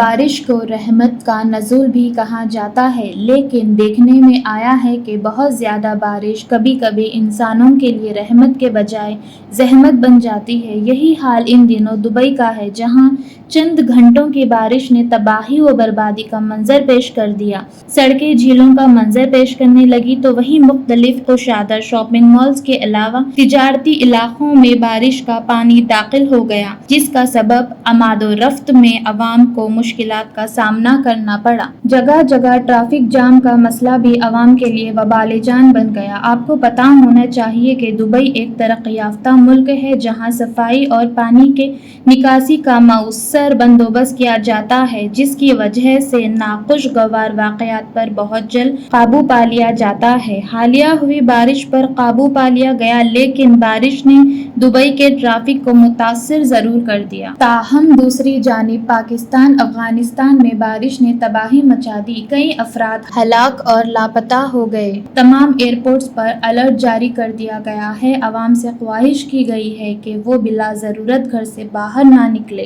بارش کو رحمت کا نزول بھی کہا جاتا ہے، لیکن دیکھنے میں آیا ہے کہ بہت زیادہ بارش کبھی کبھی انسانوں کے لیے رحمت کے بجائے زحمت بن جاتی ہے۔ یہی حال ان دنوں دبئی کا ہے، جہاں چند گھنٹوں کی بارش نے تباہی و بربادی کا منظر پیش کر دیا۔ سڑکیں جھیلوں کا منظر پیش کرنے لگیں تو وہیں مختلف کشادہ شاپنگ مالز کے علاوہ تجارتی علاقوں میں بارش کا پانی داخل ہو گیا، جس کا سبب آمد و رفت میں عوام کو مشکلات کا سامنا کرنا پڑا۔ جگہ جگہ ٹریفک جام کا مسئلہ بھی عوام کے لیے وبال جان بن گیا۔ آپ کو پتہ ہونا چاہیے کہ دبئی ایک ترقی یافتہ ملک ہے، جہاں صفائی اور پانی کے نکاسی کا مؤثر بندوبست کیا جاتا ہے، جس کی وجہ سے ناخوشگوار واقعات پر بہت جلد قابو پا لیا جاتا ہے۔ حالیہ ہوئی بارش پر قابو پا لیا گیا، لیکن بارش نے دبئی کے ٹریفک کو متاثر ضرور کر دیا۔ تاہم دوسری جانب پاکستان افغانستان میں بارش نے تباہی مچا دی، کئی افراد ہلاک اور لاپتہ ہو گئے۔ تمام ایئرپورٹس پر الرٹ جاری کر دیا گیا ہے۔ عوام سے خواہش کی گئی ہے کہ وہ بلا ضرورت گھر سے باہر نہ نکلیں۔